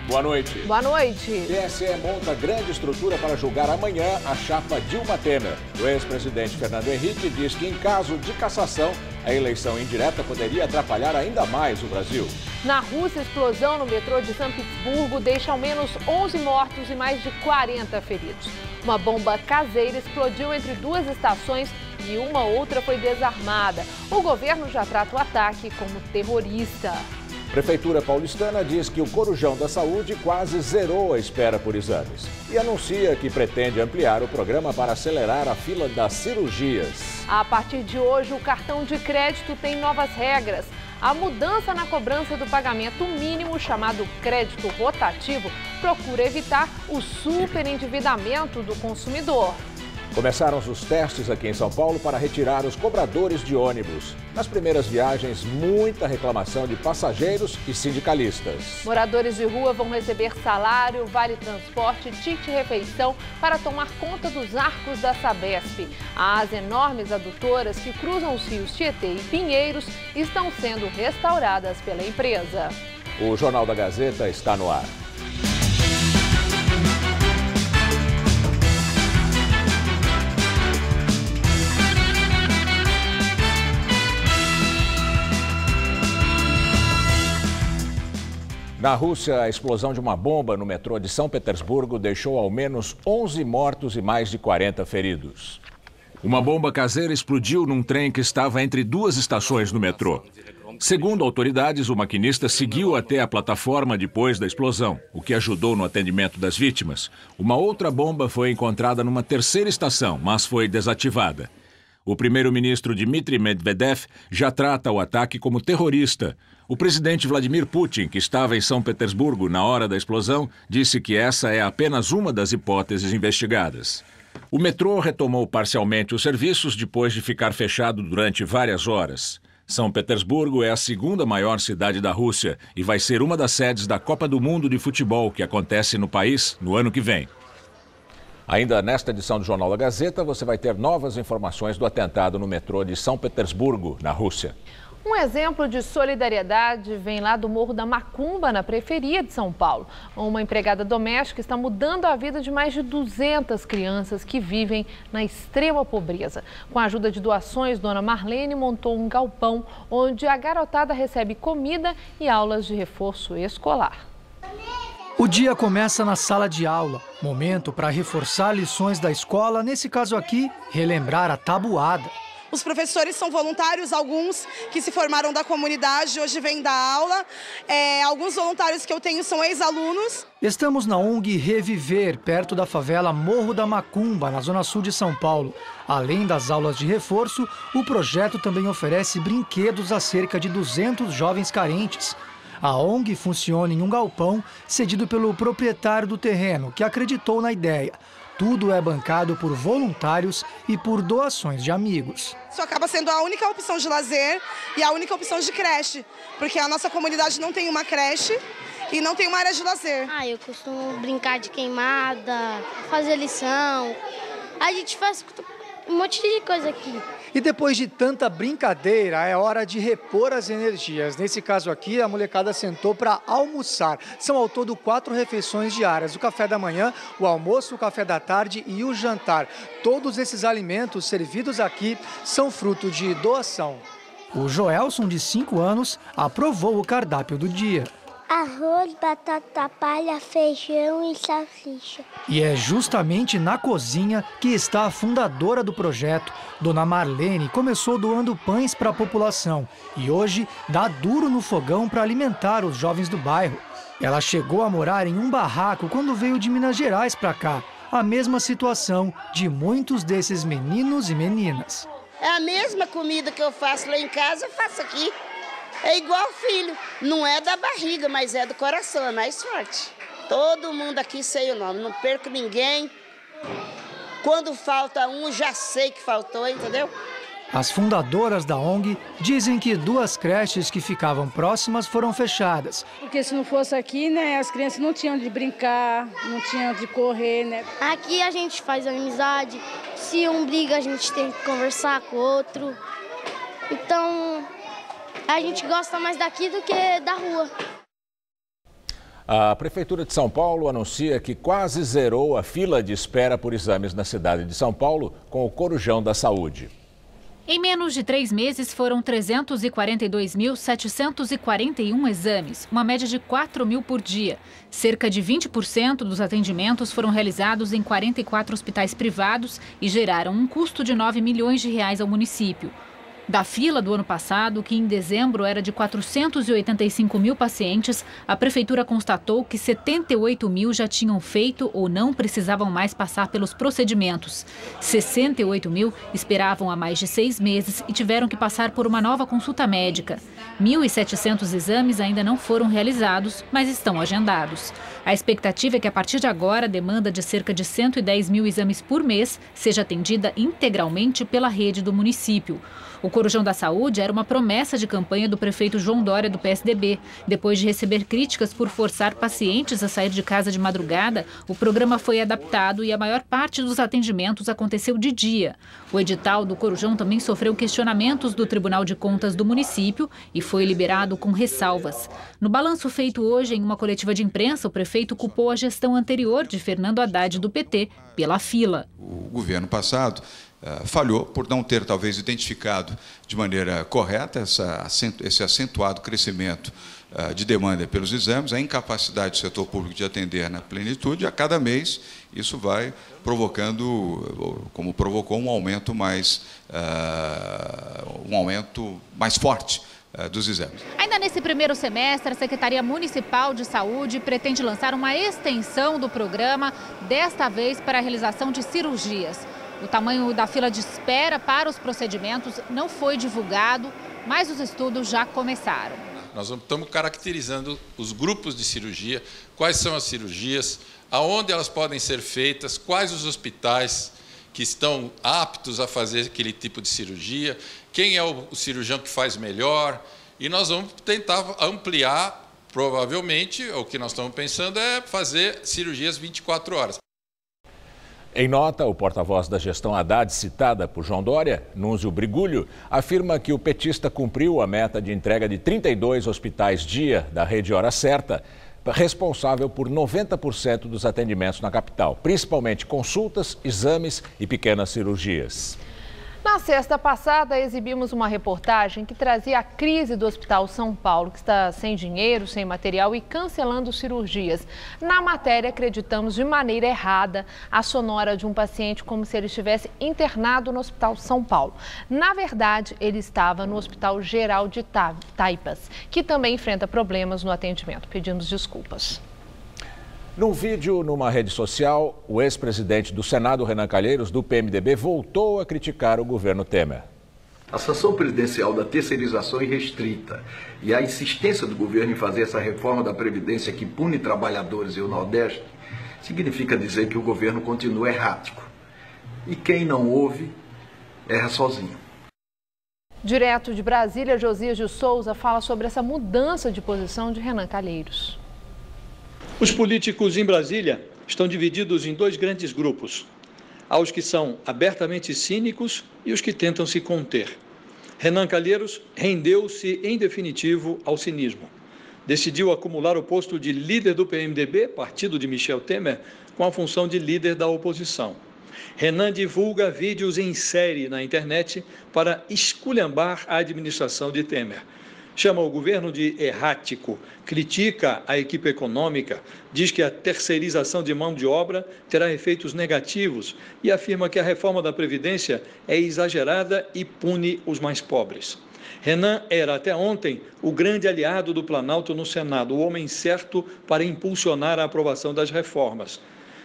Boa noite. Boa noite. TSE monta grande estrutura para julgar amanhã a chapa Dilma Temer. O ex-presidente Fernando Henrique diz que, em caso de cassação, a eleição indireta poderia atrapalhar ainda mais o Brasil. Na Rússia, explosão no metrô de São Petersburgo deixa ao menos 11 mortos e mais de 40 feridos. Uma bomba caseira explodiu entre duas estações e uma outra foi desarmada. O governo já trata o ataque como terrorista. Prefeitura paulistana diz que o Corujão da Saúde quase zerou a espera por exames e anuncia que pretende ampliar o programa para acelerar a fila das cirurgias. A partir de hoje, o cartão de crédito tem novas regras. A mudança na cobrança do pagamento mínimo, chamado crédito rotativo, procura evitar o superendividamento do consumidor. Começaram os testes aqui em São Paulo para retirar os cobradores de ônibus. Nas primeiras viagens, muita reclamação de passageiros e sindicalistas. Moradores de rua vão receber salário, vale-transporte, ticket-refeição para tomar conta dos arcos da Sabesp. As enormes adutoras que cruzam os rios Tietê e Pinheiros estão sendo restauradas pela empresa. O Jornal da Gazeta está no ar. Na Rússia, a explosão de uma bomba no metrô de São Petersburgo deixou ao menos 11 mortos e mais de 40 feridos. Uma bomba caseira explodiu num trem que estava entre duas estações no metrô. Segundo autoridades, o maquinista seguiu até a plataforma depois da explosão, o que ajudou no atendimento das vítimas. Uma outra bomba foi encontrada numa terceira estação, mas foi desativada. O primeiro-ministro Dmitry Medvedev já trata o ataque como terrorista. O presidente Vladimir Putin, que estava em São Petersburgo na hora da explosão, disse que essa é apenas uma das hipóteses investigadas. O metrô retomou parcialmente os serviços depois de ficar fechado durante várias horas. São Petersburgo é a segunda maior cidade da Rússia e vai ser uma das sedes da Copa do Mundo de Futebol, que acontece no país no ano que vem. Ainda nesta edição do Jornal da Gazeta, você vai ter novas informações do atentado no metrô de São Petersburgo, na Rússia. Um exemplo de solidariedade vem lá do Morro da Macumba, na periferia de São Paulo. Uma empregada doméstica está mudando a vida de mais de 200 crianças que vivem na extrema pobreza. Com a ajuda de doações, Dona Marlene montou um galpão onde a garotada recebe comida e aulas de reforço escolar. O dia começa na sala de aula, momento para reforçar lições da escola, nesse caso aqui, relembrar a tabuada. Os professores são voluntários, alguns que se formaram da comunidade, hoje vêm dar aula. Alguns voluntários que eu tenho são ex-alunos. Estamos na ONG Reviver, perto da favela Morro da Macumba, na zona sul de São Paulo. Além das aulas de reforço, o projeto também oferece brinquedos a cerca de 200 jovens carentes. A ONG funciona em um galpão cedido pelo proprietário do terreno, que acreditou na ideia. Tudo é bancado por voluntários e por doações de amigos. Isso acaba sendo a única opção de lazer e a única opção de creche, porque a nossa comunidade não tem uma creche e não tem uma área de lazer. Eu costumo brincar de queimada, fazer lição. A gente faz um monte de coisa aqui. E depois de tanta brincadeira, é hora de repor as energias. Nesse caso aqui, a molecada sentou para almoçar. São ao todo 4 refeições diárias: o café da manhã, o almoço, o café da tarde e o jantar. Todos esses alimentos servidos aqui são fruto de doação. O Joelson, de 5 anos, aprovou o cardápio do dia. Arroz, batata palha, feijão e salsicha. E é justamente na cozinha que está a fundadora do projeto. Dona Marlene começou doando pães para a população e hoje dá duro no fogão para alimentar os jovens do bairro. Ela chegou a morar em um barraco quando veio de Minas Gerais para cá. A mesma situação de muitos desses meninos e meninas. É a mesma comida que eu faço lá em casa, eu faço aqui. É igual filho, não é da barriga, mas é do coração, é mais forte. Todo mundo aqui sei o nome, não perco ninguém. Quando falta um, já sei que faltou, entendeu? As fundadoras da ONG dizem que 2 creches que ficavam próximas foram fechadas. Porque se não fosse aqui, né, as crianças não tinham de brincar, não tinham de correr, né? Aqui a gente faz amizade, se um briga a gente tem que conversar com o outro. Então, a gente gosta mais daqui do que da rua. A Prefeitura de São Paulo anuncia que quase zerou a fila de espera por exames na cidade de São Paulo com o Corujão da Saúde. Em menos de 3 meses, foram 342.741 exames, uma média de 4.000 por dia. Cerca de 20% dos atendimentos foram realizados em 44 hospitais privados e geraram um custo de R$ 9 milhões ao município. Da fila do ano passado, que em dezembro era de 485 mil pacientes, a Prefeitura constatou que 78 mil já tinham feito ou não precisavam mais passar pelos procedimentos. 68 mil esperavam há mais de 6 meses e tiveram que passar por uma nova consulta médica. 1.700 exames ainda não foram realizados, mas estão agendados. A expectativa é que a partir de agora a demanda de cerca de 110 mil exames por mês seja atendida integralmente pela rede do município. O Corujão da Saúde era uma promessa de campanha do prefeito João Dória, do PSDB. Depois de receber críticas por forçar pacientes a sair de casa de madrugada, o programa foi adaptado e a maior parte dos atendimentos aconteceu de dia. O edital do Corujão também sofreu questionamentos do Tribunal de Contas do município e foi liberado com ressalvas. No balanço feito hoje em uma coletiva de imprensa, o prefeito culpou a gestão anterior de Fernando Haddad, do PT, pela fila. O governo passado falhou por não ter, talvez, identificado de maneira correta esse acentuado crescimento de demanda pelos exames, a incapacidade do setor público de atender na plenitude. A cada mês, isso vai provocando, como provocou, um aumento mais forte dos exames. Ainda nesse primeiro semestre, a Secretaria Municipal de Saúde pretende lançar uma extensão do programa, desta vez para a realização de cirurgias. O tamanho da fila de espera para os procedimentos não foi divulgado, mas os estudos já começaram. Nós estamos caracterizando os grupos de cirurgia, quais são as cirurgias, aonde elas podem ser feitas, quais os hospitais que estão aptos a fazer aquele tipo de cirurgia, quem é o cirurgião que faz melhor, e nós vamos tentar ampliar, provavelmente, o que nós estamos pensando é fazer cirurgias 24 horas. Em nota, o porta-voz da gestão Haddad, citada por João Dória, Núzio Brigulho, afirma que o petista cumpriu a meta de entrega de 32 hospitais-dia da rede Hora Certa, responsável por 90% dos atendimentos na capital, principalmente consultas, exames e pequenas cirurgias. Na sexta passada, exibimos uma reportagem que trazia a crise do Hospital São Paulo, que está sem dinheiro, sem material e cancelando cirurgias. Na matéria, acreditamos de maneira errada a sonora de um paciente como se ele estivesse internado no Hospital São Paulo. Na verdade, ele estava no Hospital Geral de Taipas, que também enfrenta problemas no atendimento. Pedimos desculpas. Num vídeo numa rede social, o ex-presidente do Senado, Renan Calheiros, do PMDB, voltou a criticar o governo Temer. A sanção presidencial da terceirização irrestrita e a insistência do governo em fazer essa reforma da Previdência que pune trabalhadores e o Nordeste significa dizer que o governo continua errático. E quem não ouve, erra sozinho. Direto de Brasília, Josias de Souza fala sobre essa mudança de posição de Renan Calheiros. Os políticos em Brasília estão divididos em 2 grandes grupos. Há os que são abertamente cínicos e os que tentam se conter. Renan Calheiros rendeu-se, em definitivo, ao cinismo. Decidiu acumular o posto de líder do PMDB, partido de Michel Temer, com a função de líder da oposição. Renan divulga vídeos em série na internet para esculhambar a administração de Temer. Chama o governo de errático, critica a equipe econômica, diz que a terceirização de mão de obra terá efeitos negativos e afirma que a reforma da Previdência é exagerada e pune os mais pobres. Renan era até ontem o grande aliado do Planalto no Senado, o homem certo para impulsionar a aprovação das reformas.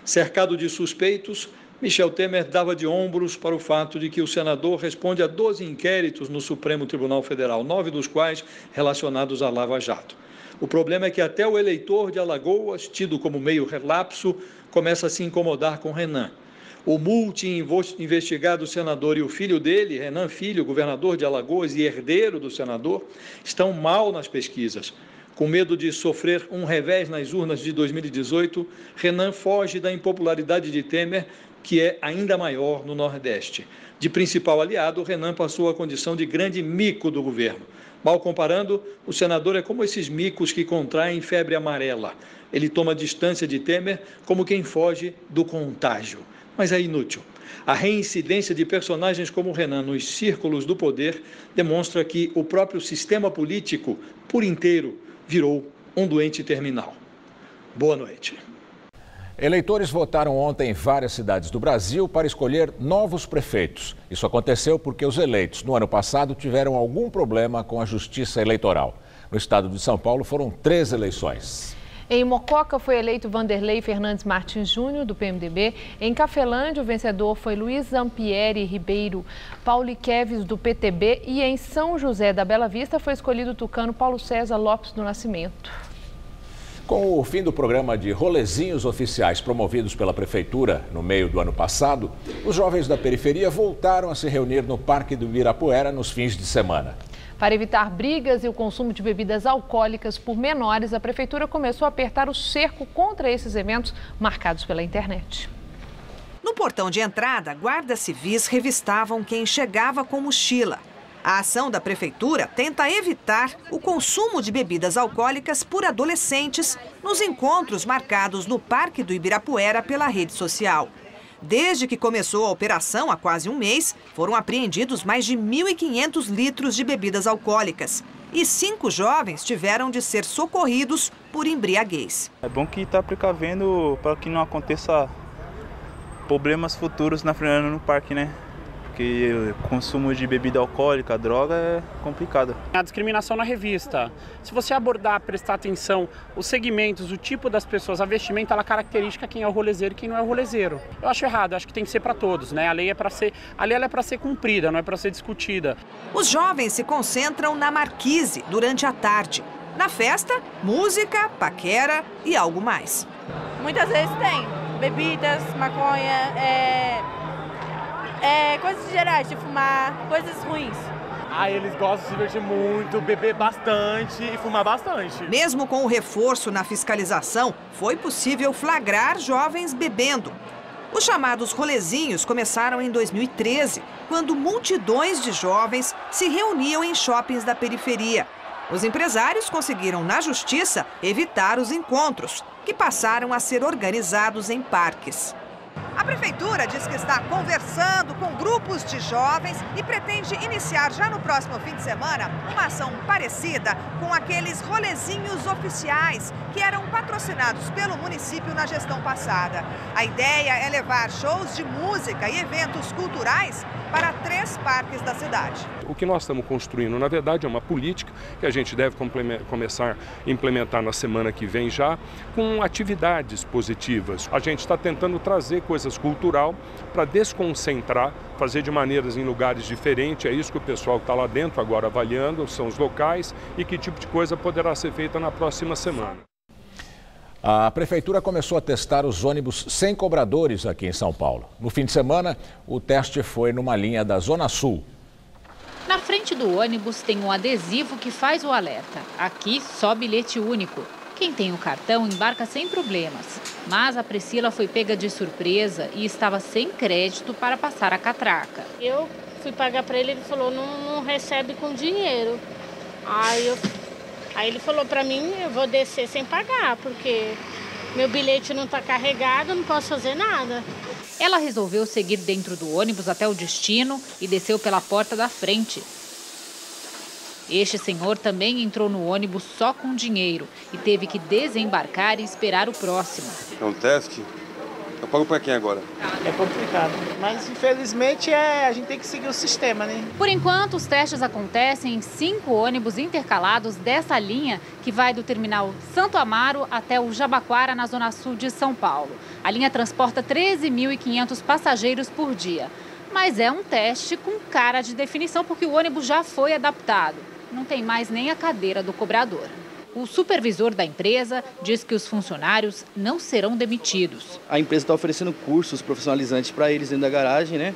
Cercado de suspeitos, Michel Temer dava de ombros para o fato de que o senador responde a 12 inquéritos no Supremo Tribunal Federal, 9 dos quais relacionados à Lava Jato. O problema é que até o eleitor de Alagoas, tido como meio relapso, começa a se incomodar com Renan. O multi-investigado senador e o filho dele, Renan Filho, governador de Alagoas e herdeiro do senador, estão mal nas pesquisas. Com medo de sofrer um revés nas urnas de 2018, Renan foge da impopularidade de Temer, que é ainda maior no Nordeste. De principal aliado, Renan passou a condição de grande mico do governo. Mal comparando, o senador é como esses micos que contraem febre amarela. Ele toma distância de Temer como quem foge do contágio. Mas é inútil. A reincidência de personagens como Renan nos círculos do poder demonstra que o próprio sistema político, por inteiro, virou um doente terminal. Boa noite. Eleitores votaram ontem em várias cidades do Brasil para escolher novos prefeitos. Isso aconteceu porque os eleitos no ano passado tiveram algum problema com a Justiça Eleitoral. No estado de São Paulo foram 3 eleições. Em Mococa foi eleito Vanderlei Fernandes Martins Júnior, do PMDB. Em Cafelândia, o vencedor foi Luiz Zampieri Ribeiro Pauliqueves, do PTB. E em São José da Bela Vista foi escolhido o tucano Paulo César Lopes do Nascimento. Com o fim do programa de rolezinhos oficiais promovidos pela Prefeitura no meio do ano passado, os jovens da periferia voltaram a se reunir no Parque do Ibirapuera nos fins de semana. Para evitar brigas e o consumo de bebidas alcoólicas por menores, a Prefeitura começou a apertar o cerco contra esses eventos marcados pela internet. No portão de entrada, guardas civis revistavam quem chegava com mochila. A ação da Prefeitura tenta evitar o consumo de bebidas alcoólicas por adolescentes nos encontros marcados no Parque do Ibirapuera pela rede social. Desde que começou a operação há quase um mês, foram apreendidos mais de 1.500 litros de bebidas alcoólicas. E 5 jovens tiveram de ser socorridos por embriaguez. É bom que está precavendo para que não aconteça problemas futuros na frente no parque, né? Porque o consumo de bebida alcoólica, droga, é complicado. A discriminação na revista. Se você abordar, prestar atenção, os segmentos, o tipo das pessoas, a vestimenta, ela caracteriza quem é o rolezeiro e quem não é o rolezeiro. Eu acho errado, acho que tem que ser para todos, né? A lei é para ser cumprida, não é para ser discutida. Os jovens se concentram na Marquise durante a tarde. Na festa, música, paquera e algo mais. Muitas vezes tem bebidas, maconha, coisas gerais, de fumar, coisas ruins. Eles gostam de se divertir muito, beber bastante e fumar bastante. Mesmo com o reforço na fiscalização, foi possível flagrar jovens bebendo. Os chamados rolezinhos começaram em 2013, quando multidões de jovens se reuniam em shoppings da periferia. Os empresários conseguiram, na justiça, evitar os encontros, que passaram a ser organizados em parques. A Prefeitura diz que está conversando com grupos de jovens e pretende iniciar já no próximo fim de semana uma ação parecida com aqueles rolezinhos oficiais que eram patrocinados pelo município na gestão passada. A ideia é levar shows de música e eventos culturais para 3 parques da cidade. O que nós estamos construindo, na verdade, é uma política que a gente deve começar a implementar na semana que vem já, com atividades positivas. A gente está tentando trazer coisas cultural para desconcentrar, fazer de maneiras em lugares diferentes. É isso que o pessoal que está lá dentro agora avaliando, são os locais e que tipo de coisa poderá ser feita na próxima semana. A Prefeitura começou a testar os ônibus sem cobradores aqui em São Paulo. No fim de semana, o teste foi numa linha da Zona Sul. Na frente do ônibus tem um adesivo que faz o alerta. Aqui, só bilhete único. Quem tem o cartão embarca sem problemas. Mas a Priscila foi pega de surpresa e estava sem crédito para passar a catraca. Eu fui pagar para ele, ele falou, não recebe com dinheiro. Aí ele falou para mim, eu vou descer sem pagar, porque meu bilhete não está carregado, não posso fazer nada. Ela resolveu seguir dentro do ônibus até o destino e desceu pela porta da frente. Este senhor também entrou no ônibus só com dinheiro e teve que desembarcar e esperar o próximo. É um teste? Eu pago para quem agora? É complicado, mas infelizmente a gente tem que seguir o sistema, né? Por enquanto, os testes acontecem em 5 ônibus intercalados dessa linha que vai do terminal Santo Amaro até o Jabaquara, na zona sul de São Paulo. A linha transporta 13.500 passageiros por dia. Mas é um teste com cara de definição porque o ônibus já foi adaptado. Não tem mais nem a cadeira do cobrador. O supervisor da empresa diz que os funcionários não serão demitidos. A empresa está oferecendo cursos profissionalizantes para eles dentro da garagem, né?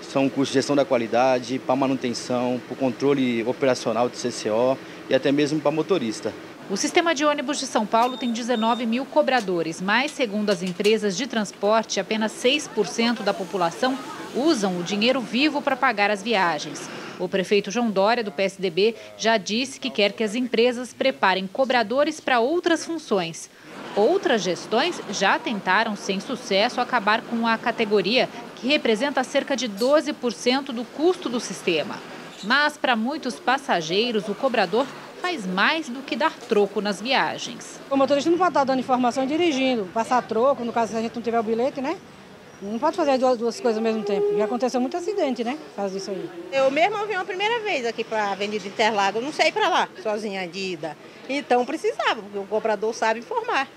São cursos de gestão da qualidade, para manutenção, para o controle operacional de CCO e até mesmo para motorista. O sistema de ônibus de São Paulo tem 19 mil cobradores, mas, segundo as empresas de transporte, apenas 6% da população usam o dinheiro vivo para pagar as viagens. O prefeito João Dória, do PSDB, já disse que quer que as empresas preparem cobradores para outras funções. Outras gestões já tentaram, sem sucesso, acabar com a categoria, que representa cerca de 12% do custo do sistema. Mas, para muitos passageiros, o cobrador faz mais do que dar troco nas viagens. O motorista não pode estar dando informação e dirigindo, passar troco, no caso se a gente não tiver o bilhete, né? Não pode fazer duas coisas ao mesmo tempo. Já aconteceu muito acidente, né? Faz isso aí. Eu mesma vim uma primeira vez aqui para a Avenida Interlagos, eu não sei para lá, sozinha de ida. Então precisava, porque o cobrador sabe informar.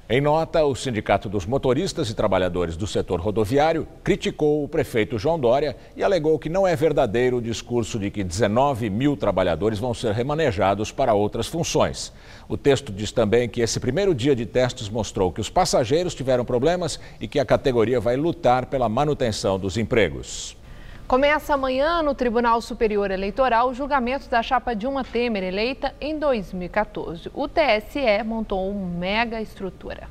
Em nota, o Sindicato dos Motoristas e Trabalhadores do Setor Rodoviário criticou o prefeito João Dória e alegou que não é verdadeiro o discurso de que 19 mil trabalhadores vão ser remanejados para outras funções. O texto diz também que esse primeiro dia de testes mostrou que os passageiros tiveram problemas e que a categoria vai lutar pela manutenção dos empregos. Começa amanhã no Tribunal Superior Eleitoral o julgamento da chapa Dilma Temer, eleita em 2014. O TSE montou uma mega estrutura.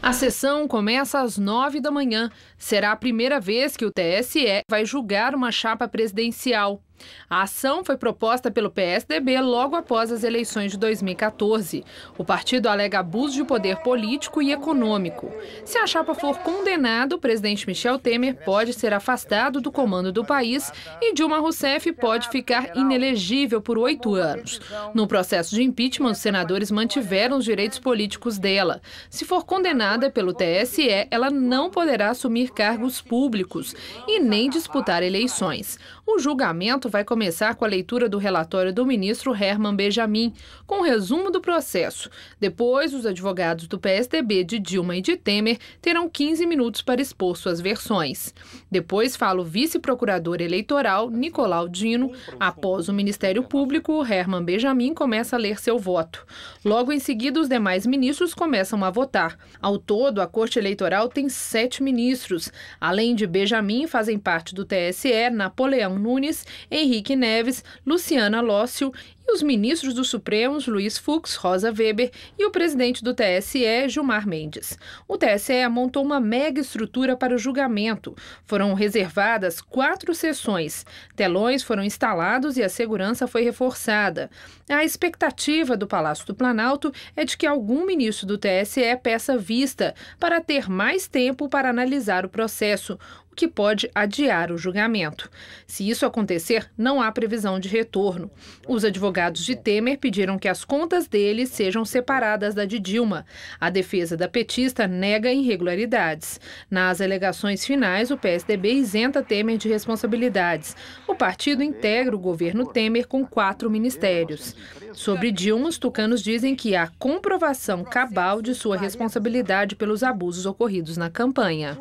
A sessão começa às 9 da manhã. Será a primeira vez que o TSE vai julgar uma chapa presidencial. A ação foi proposta pelo PSDB logo após as eleições de 2014. O partido alega abuso de poder político e econômico. Se a chapa for condenada, o presidente Michel Temer pode ser afastado do comando do país e Dilma Rousseff pode ficar inelegível por 8 anos. No processo de impeachment, os senadores mantiveram os direitos políticos dela. Se for condenada pelo TSE, ela não poderá assumir cargos públicos e nem disputar eleições. O julgamento vai começar com a leitura do relatório do ministro Herman Benjamin, com o resumo do processo. Depois, os advogados do PSDB, de Dilma e de Temer, terão 15 minutos para expor suas versões. Depois fala o vice-procurador eleitoral, Nicolau Dino. Após o Ministério Público, Herman Benjamin começa a ler seu voto. Logo em seguida, os demais ministros começam a votar. Ao todo, a Corte Eleitoral tem 7 ministros. Além de Benjamin, fazem parte do TSE Napoleão Nunes, Henrique Neves, Luciana Lócio e os ministros do Supremo, Luiz Fux, Rosa Weber e o presidente do TSE, Gilmar Mendes. O TSE montou uma mega estrutura para o julgamento. Foram reservadas 4 sessões. Telões foram instalados e a segurança foi reforçada. A expectativa do Palácio do Planalto é de que algum ministro do TSE peça vista para ter mais tempo para analisar o processo, o que pode adiar o julgamento. Se isso acontecer, não há previsão de retorno. Os advogados de Temer pediram que as contas deles sejam separadas da de Dilma. A defesa da petista nega irregularidades. Nas alegações finais, o PSDB isenta Temer de responsabilidades. O partido integra o governo Temer com 4 ministérios. Sobre Dilma, os tucanos dizem que há comprovação cabal de sua responsabilidade pelos abusos ocorridos na campanha.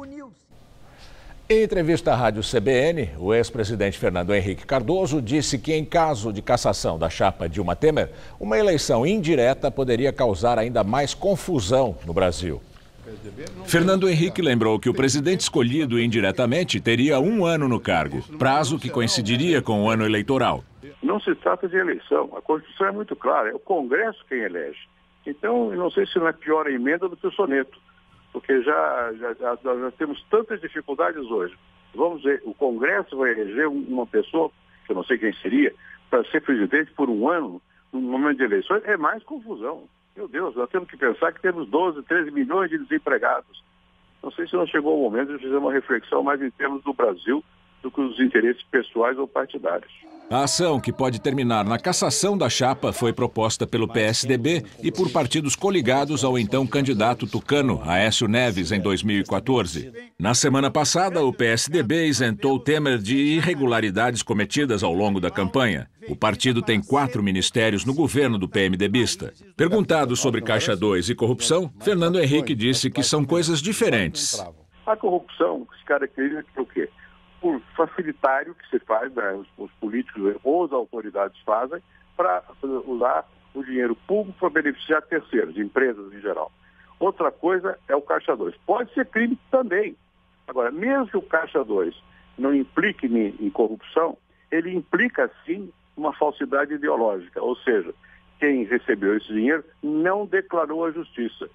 Em entrevista à Rádio CBN, o ex-presidente Fernando Henrique Cardoso disse que, em caso de cassação da chapa Dilma Temer, uma eleição indireta poderia causar ainda mais confusão no Brasil. Fernando Henrique lembrou que o presidente escolhido indiretamente teria 1 ano no cargo, prazo que coincidiria com o ano eleitoral. Não se trata de eleição, a Constituição é muito clara, é o Congresso quem elege. Então, eu não sei se não é pior a emenda do que o soneto, porque já temos tantas dificuldades hoje. Vamos ver, o Congresso vai eleger uma pessoa, que eu não sei quem seria, para ser presidente por 1 ano, no momento de eleições, é mais confusão. Meu Deus, nós temos que pensar que temos 12, 13 milhões de desempregados. Não sei se não chegou o momento de fazer uma reflexão mais em termos do Brasil do que os interesses pessoais ou partidários. A ação, que pode terminar na cassação da chapa, foi proposta pelo PSDB e por partidos coligados ao então candidato tucano, Aécio Neves, em 2014. Na semana passada, o PSDB isentou Temer de irregularidades cometidas ao longo da campanha. O partido tem 4 ministérios no governo do PMDBista. Perguntado sobre Caixa 2 e corrupção, Fernando Henrique disse que são coisas diferentes. A corrupção se caracteriza por quê? Por facilitário que se faz, né, os políticos ou as autoridades fazem, para usar o dinheiro público para beneficiar terceiros, empresas em geral. Outra coisa é o Caixa 2. Pode ser crime também. Agora, mesmo que o Caixa 2 não implique em corrupção, ele implica, sim, uma falsidade ideológica. Ou seja, quem recebeu esse dinheiro não declarou à justiça.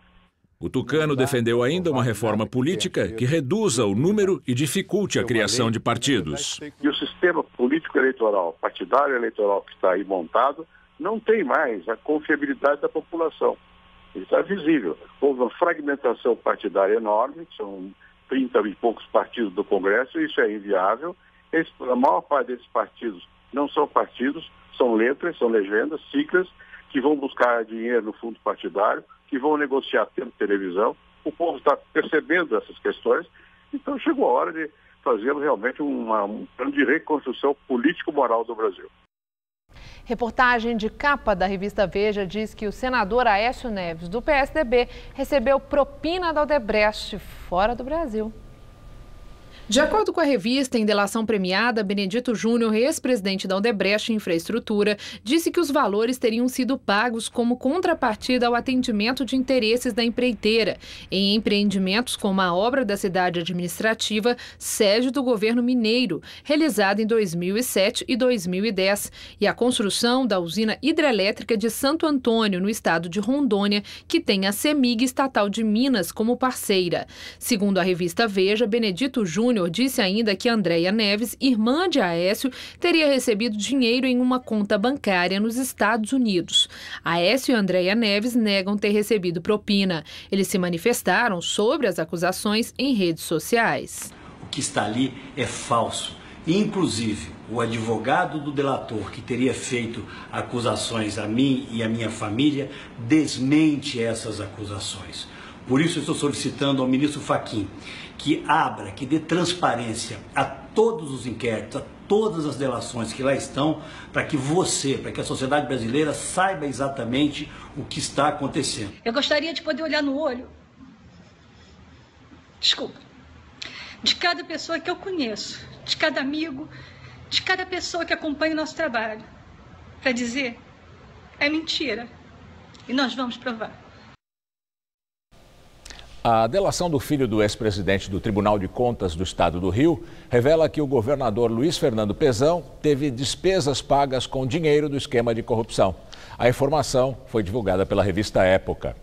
O Tucano defendeu ainda uma reforma política que reduza o número e dificulte a criação de partidos. E o sistema político eleitoral, partidário eleitoral que está aí montado, não tem mais a confiabilidade da população. Isso está visível. Houve uma fragmentação partidária enorme, são 30 e poucos partidos do Congresso, isso é inviável. A maior parte desses partidos não são partidos, são letras, são legendas, siglas, que vão buscar dinheiro no fundo partidário, que vão negociar tempo de televisão. O povo está percebendo essas questões, então chegou a hora de fazermos realmente um plano de reconstrução político-moral do Brasil. Reportagem de capa da revista Veja diz que o senador Aécio Neves, do PSDB, recebeu propina da Odebrecht fora do Brasil. De acordo com a revista, em delação premiada, Benedito Júnior, ex-presidente da Odebrecht Infraestrutura, disse que os valores teriam sido pagos como contrapartida ao atendimento de interesses da empreiteira em empreendimentos como a obra da cidade administrativa, sede do governo mineiro, realizada em 2007 e 2010, e a construção da usina hidrelétrica de Santo Antônio, no estado de Rondônia, que tem a CEMIG Estatal de Minas como parceira. Segundo a revista Veja, Benedito Júnior disse ainda que Andréia Neves, irmã de Aécio, teria recebido dinheiro em uma conta bancária nos Estados Unidos. Aécio e Andréia Neves negam ter recebido propina. Eles se manifestaram sobre as acusações em redes sociais. O que está ali é falso. Inclusive, o advogado do delator, que teria feito acusações a mim e a minha família, desmente essas acusações. Por isso, eu estou solicitando ao ministro Fachin que abra, que dê transparência a todos os inquéritos, a todas as delações que lá estão, para que a sociedade brasileira saiba exatamente o que está acontecendo. Eu gostaria de poder olhar no olho, de cada pessoa que eu conheço, de cada amigo, de cada pessoa que acompanha o nosso trabalho, para dizer, é mentira, e nós vamos provar. A delação do filho do ex-presidente do Tribunal de Contas do Estado do Rio revela que o governador Luiz Fernando Pezão teve despesas pagas com dinheiro do esquema de corrupção. A informação foi divulgada pela revista Época.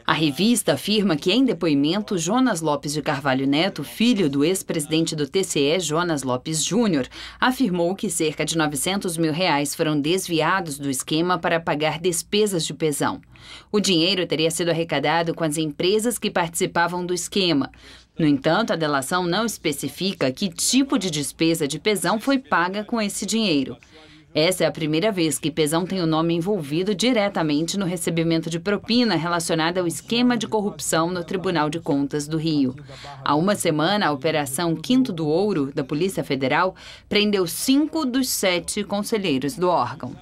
A revista afirma que, em depoimento, Jonas Lopes de Carvalho Neto, filho do ex-presidente do TCE, Jonas Lopes Júnior, afirmou que cerca de R$900 mil foram desviados do esquema para pagar despesas de Pezão. O dinheiro teria sido arrecadado com as empresas que participavam do esquema. No entanto, a delação não especifica que tipo de despesa de Pezão foi paga com esse dinheiro. Essa é a primeira vez que Pezão tem o nome envolvido diretamente no recebimento de propina relacionada ao esquema de corrupção no Tribunal de Contas do Rio. Há uma semana, a Operação Quinto do Ouro, da Polícia Federal, prendeu 5 dos 7 conselheiros do órgão.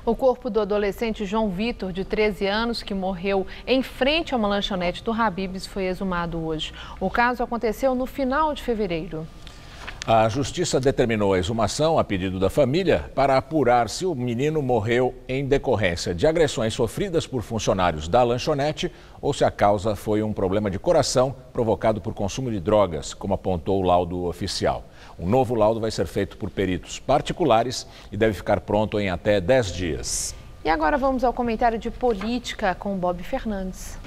O corpo do adolescente João Vitor, de 13 anos, que morreu em frente a uma lanchonete do Habib's, foi exumado hoje. O caso aconteceu no final de fevereiro. A Justiça determinou a exumação a pedido da família para apurar se o menino morreu em decorrência de agressões sofridas por funcionários da lanchonete ou se a causa foi um problema de coração provocado por consumo de drogas, como apontou o laudo oficial. Um novo laudo vai ser feito por peritos particulares e deve ficar pronto em até 10 dias. E agora vamos ao comentário de política com Bob Fernandes.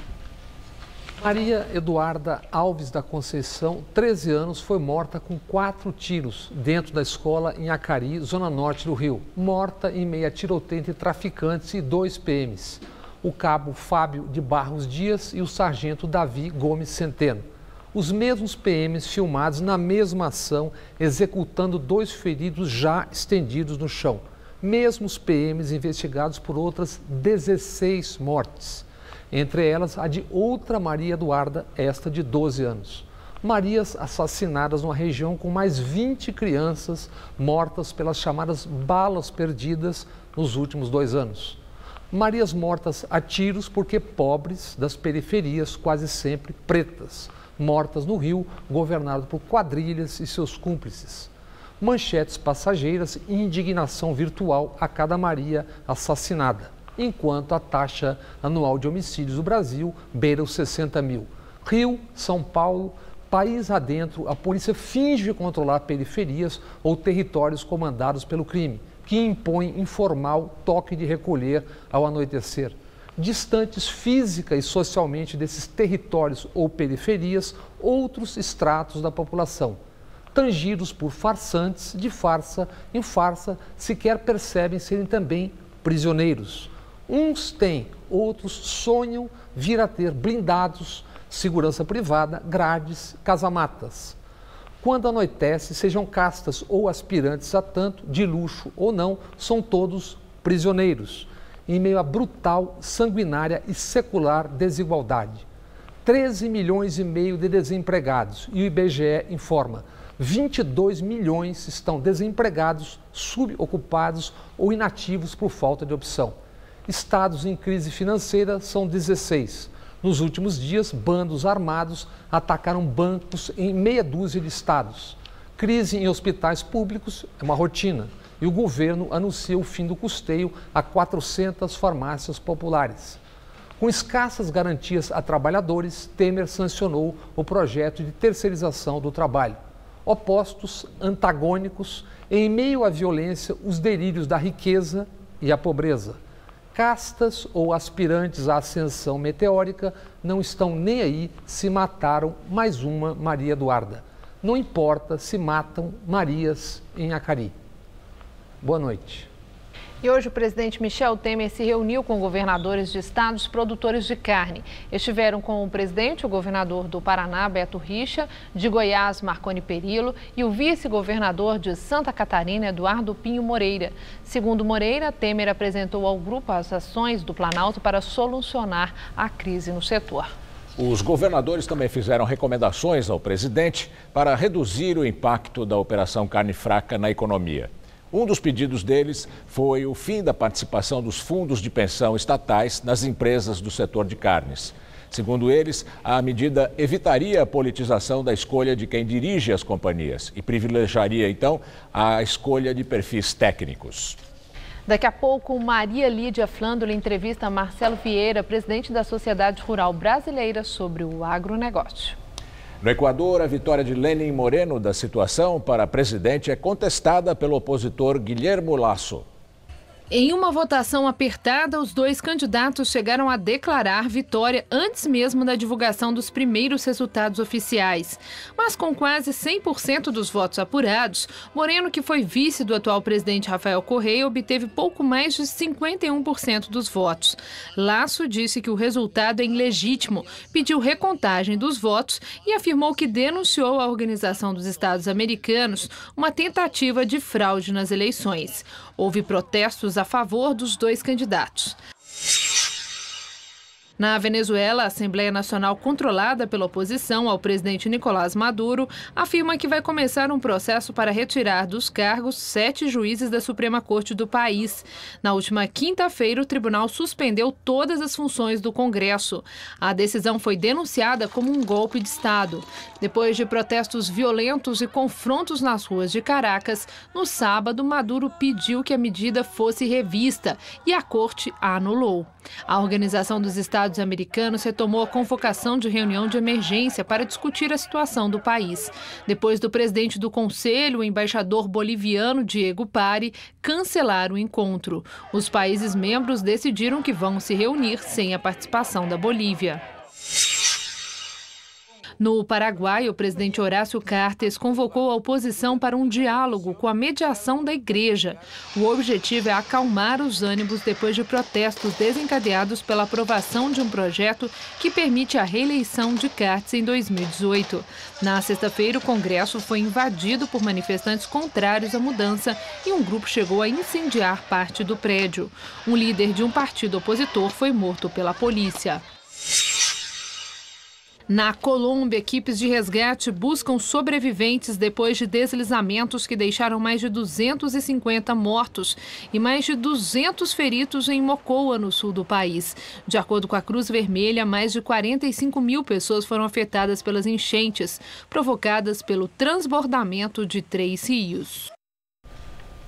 Maria Eduarda Alves da Conceição, 13 anos, foi morta com 4 tiros dentro da escola em Acari, zona norte do Rio. Morta em meio a tiroteio entre traficantes e 2 PMs. O cabo Fábio de Barros Dias e o sargento Davi Gomes Centeno. Os mesmos PMs filmados na mesma ação, executando 2 feridos já estendidos no chão. Mesmos PMs investigados por outras 16 mortes. Entre elas, a de outra Maria Eduarda, esta de 12 anos. Marias assassinadas numa região com mais 20 crianças mortas pelas chamadas balas perdidas nos últimos 2 anos. Marias mortas a tiros porque pobres das periferias, quase sempre pretas. Mortas no Rio, governado por quadrilhas e seus cúmplices. Manchetes passageiras e indignação virtual a cada Maria assassinada. Enquanto a taxa anual de homicídios do Brasil beira os 60 mil. Rio, São Paulo, país adentro, a polícia finge controlar periferias ou territórios comandados pelo crime, que impõe informal toque de recolher ao anoitecer. distantes física e socialmente desses territórios ou periferias, outros estratos da população. Tangidos por farsantes, de farsa em farsa, sequer percebem serem também prisioneiros. Uns têm, outros sonham vir a ter blindados, segurança privada, grades, casamatas. Quando anoitece, sejam castas ou aspirantes a tanto, de luxo ou não, são todos prisioneiros, em meio à brutal, sanguinária e secular desigualdade. 13 milhões e meio de desempregados e o IBGE informa, 22 milhões estão desempregados, subocupados ou inativos por falta de opção. Estados em crise financeira são 16. Nos últimos dias, bandos armados atacaram bancos em meia dúzia de estados. Crise em hospitais públicos é uma rotina e o governo anuncia o fim do custeio a 400 farmácias populares. Com escassas garantias a trabalhadores, Temer sancionou o projeto de terceirização do trabalho. Opostos, antagônicos, em meio à violência, os delírios da riqueza e a pobreza. Castas ou aspirantes à ascensão meteórica não estão nem aí se mataram mais uma Maria Eduarda. Não importa se matam Marias em Acari. Boa noite. E hoje o presidente Michel Temer se reuniu com governadores de estados produtores de carne. Estiveram com o presidente, o governador do Paraná, Beto Richa, de Goiás, Marconi Perillo, e o vice-governador de Santa Catarina, Eduardo Pinho Moreira. Segundo Moreira, Temer apresentou ao grupo as ações do Planalto para solucionar a crise no setor. Os governadores também fizeram recomendações ao presidente para reduzir o impacto da Operação Carne Fraca na economia. Um dos pedidos deles foi o fim da participação dos fundos de pensão estatais nas empresas do setor de carnes. Segundo eles, a medida evitaria a politização da escolha de quem dirige as companhias e privilegiaria, então, a escolha de perfis técnicos. Daqui a pouco, Maria Lídia Flândula entrevista Marcelo Vieira, presidente da Sociedade Rural Brasileira, sobre o agronegócio. No Equador, a vitória de Lenin Moreno da situação para presidente é contestada pelo opositor Guillermo Lasso. Em uma votação apertada, os dois candidatos chegaram a declarar vitória antes mesmo da divulgação dos primeiros resultados oficiais. Mas com quase 100% dos votos apurados, Moreno, que foi vice do atual presidente Rafael Correa, obteve pouco mais de 51% dos votos. Lasso disse que o resultado é ilegítimo, pediu recontagem dos votos e afirmou que denunciou à Organização dos Estados Americanos uma tentativa de fraude nas eleições. Houve protestos a favor dos dois candidatos. Na Venezuela, a Assembleia Nacional, controlada pela oposição ao presidente Nicolás Maduro, afirma que vai começar um processo para retirar dos cargos 7 juízes da Suprema Corte do país. Na última quinta-feira, o tribunal suspendeu todas as funções do Congresso. A decisão foi denunciada como um golpe de Estado. Depois de protestos violentos e confrontos nas ruas de Caracas, no sábado, Maduro pediu que a medida fosse revista e a corte a anulou. A Organização dos Estados Americanos retomou a convocação de reunião de emergência para discutir a situação do país. Depois do presidente do Conselho, o embaixador boliviano Diego Pari, cancelar o encontro. Os países membros decidiram que vão se reunir sem a participação da Bolívia. No Paraguai, o presidente Horácio Cartes convocou a oposição para um diálogo com a mediação da igreja. O objetivo é acalmar os ânimos depois de protestos desencadeados pela aprovação de um projeto que permite a reeleição de Cartes em 2018. Na sexta-feira, o Congresso foi invadido por manifestantes contrários à mudança e um grupo chegou a incendiar parte do prédio. Um líder de um partido opositor foi morto pela polícia. Na Colômbia, equipes de resgate buscam sobreviventes depois de deslizamentos que deixaram mais de 250 mortos e mais de 200 feridos em Mocoa, no sul do país. De acordo com a Cruz Vermelha, mais de 45 mil pessoas foram afetadas pelas enchentes, provocadas pelo transbordamento de 3 rios.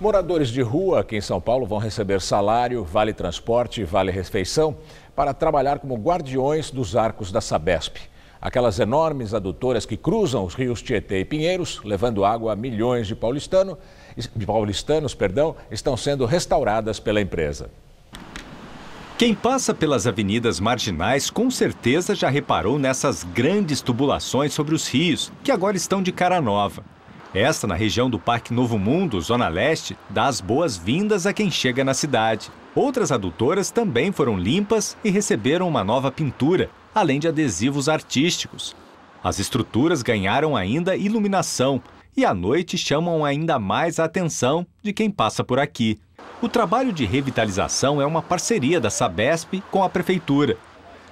Moradores de rua aqui em São Paulo vão receber salário, vale transporte e vale refeição para trabalhar como guardiões dos arcos da Sabesp. Aquelas enormes adutoras que cruzam os rios Tietê e Pinheiros, levando água a milhões de paulistanos, estão sendo restauradas pela empresa. Quem passa pelas avenidas marginais com certeza já reparou nessas grandes tubulações sobre os rios, que agora estão de cara nova. Esta, na região do Parque Novo Mundo, Zona Leste, dá as boas-vindas a quem chega na cidade. Outras adutoras também foram limpas e receberam uma nova pintura, além de adesivos artísticos. As estruturas ganharam ainda iluminação e à noite chamam ainda mais a atenção de quem passa por aqui. O trabalho de revitalização é uma parceria da Sabesp com a Prefeitura.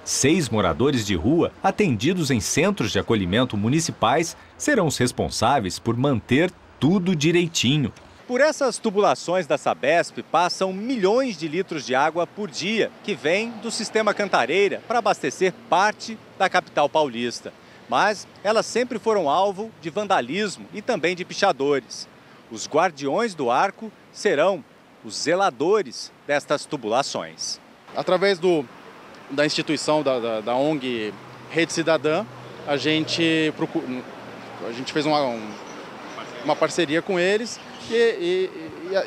6 moradores de rua, atendidos em centros de acolhimento municipais, serão os responsáveis por manter tudo direitinho. Por essas tubulações da Sabesp passam milhões de litros de água por dia, que vem do sistema Cantareira para abastecer parte da capital paulista. Mas elas sempre foram alvo de vandalismo e também de pichadores. Os guardiões do arco serão os zeladores destas tubulações. Através da instituição da ONG Rede Cidadã, a gente fez uma parceria com eles e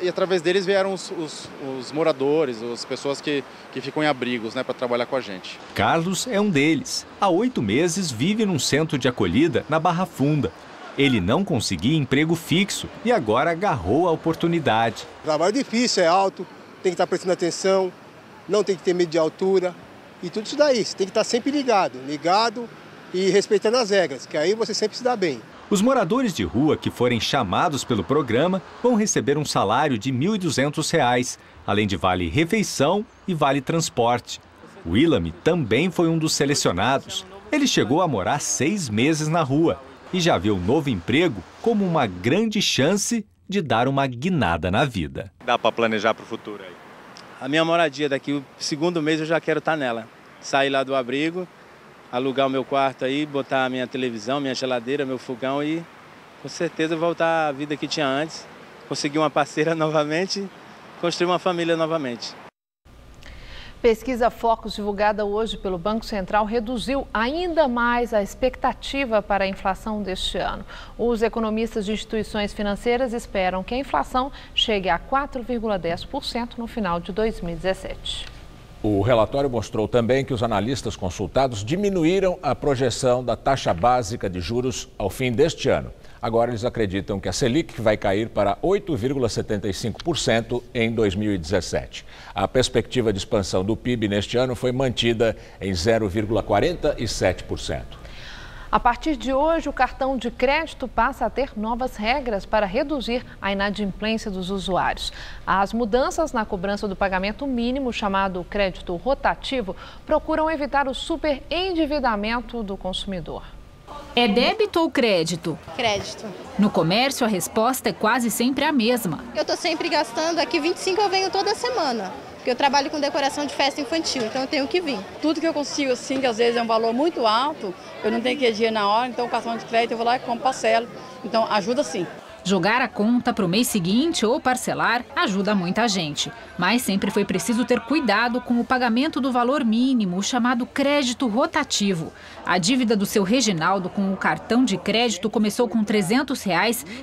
através deles vieram os moradores, as pessoas que ficam em abrigos, para trabalhar com a gente. Carlos é um deles. Há 8 meses vive num centro de acolhida na Barra Funda. Ele não conseguia emprego fixo e agora agarrou a oportunidade. Trabalho difícil, é alto, tem que estar prestando atenção, não tem que ter medo de altura e tudo isso daí. Você tem que estar sempre ligado e respeitando as regras, que aí você sempre se dá bem. Os moradores de rua que forem chamados pelo programa vão receber um salário de R$ 1.200, além de vale-refeição e vale-transporte. O Willamy também foi um dos selecionados. Ele chegou a morar 6 meses na rua e já vê o novo emprego como uma grande chance de dar uma guinada na vida. Dá para planejar para o futuro aí? A minha moradia daqui, o 2º mês eu já quero estar nela. Sair lá do abrigo, alugar o meu quarto aí, botar a minha televisão, minha geladeira, meu fogão e com certeza voltar à vida que tinha antes. Conseguir uma parceira novamente, construir uma família novamente. Pesquisa Focus, divulgada hoje pelo Banco Central, reduziu ainda mais a expectativa para a inflação deste ano. Os economistas de instituições financeiras esperam que a inflação chegue a 4,10% no final de 2017. O relatório mostrou também que os analistas consultados diminuíram a projeção da taxa básica de juros ao fim deste ano. Agora eles acreditam que a Selic vai cair para 8,75% em 2017. A perspectiva de expansão do PIB neste ano foi mantida em 0,47%. A partir de hoje, o cartão de crédito passa a ter novas regras para reduzir a inadimplência dos usuários. As mudanças na cobrança do pagamento mínimo, chamado crédito rotativo, procuram evitar o superendividamento do consumidor. É débito ou crédito? Crédito. No comércio, a resposta é quase sempre a mesma. Eu estou sempre gastando, aqui 25 eu venho toda semana. Porque eu trabalho com decoração de festa infantil, então eu tenho que vir. Tudo que eu consigo, assim, que às vezes é um valor muito alto, eu não tenho que ir na hora, então o cartão de crédito eu vou lá e compro parcelo. Então ajuda sim. Jogar a conta para o mês seguinte ou parcelar ajuda muita gente. Mas sempre foi preciso ter cuidado com o pagamento do valor mínimo, o chamado crédito rotativo. A dívida do seu Reginaldo com o cartão de crédito começou com R$ 300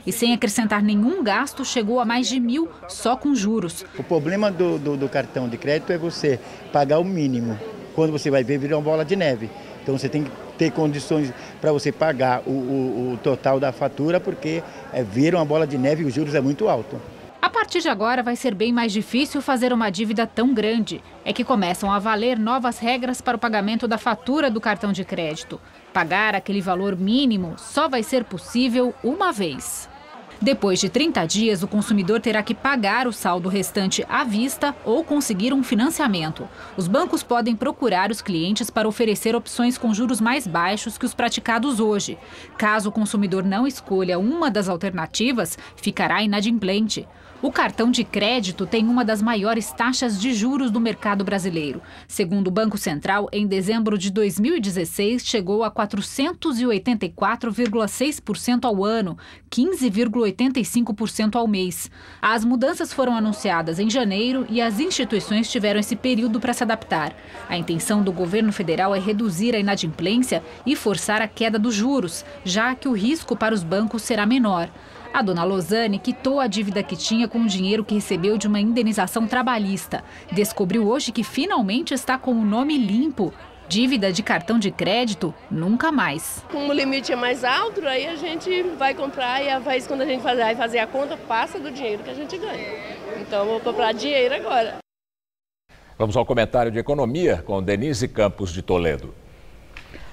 e, sem acrescentar nenhum gasto, chegou a mais de R$ 1.000 só com juros. O problema do cartão de crédito é você pagar o mínimo. Quando você vai ver, vira uma bola de neve. Então você tem que ter condições para você pagar o total da fatura, porque vira uma bola de neve e os juros é muito alto. A partir de agora vai ser bem mais difícil fazer uma dívida tão grande. É que começam a valer novas regras para o pagamento da fatura do cartão de crédito. Pagar aquele valor mínimo só vai ser possível uma vez. Depois de 30 dias, o consumidor terá que pagar o saldo restante à vista ou conseguir um financiamento. Os bancos podem procurar os clientes para oferecer opções com juros mais baixos que os praticados hoje. Caso o consumidor não escolha uma das alternativas, ficará inadimplente. O cartão de crédito tem uma das maiores taxas de juros do mercado brasileiro. Segundo o Banco Central, em dezembro de 2016, chegou a 484,6% ao ano, 15,85% ao mês. As mudanças foram anunciadas em janeiro e as instituições tiveram esse período para se adaptar. A intenção do governo federal é reduzir a inadimplência e forçar a queda dos juros, já que o risco para os bancos será menor. A dona Lozane quitou a dívida que tinha com o dinheiro que recebeu de uma indenização trabalhista. Descobriu hoje que finalmente está com o nome limpo. Dívida de cartão de crédito, nunca mais. Como o limite é mais alto, aí a gente vai comprar e quando a gente vai fazer a conta, passa do dinheiro que a gente ganha. Então, eu vou comprar dinheiro agora. Vamos ao comentário de economia com Denise Campos de Toledo.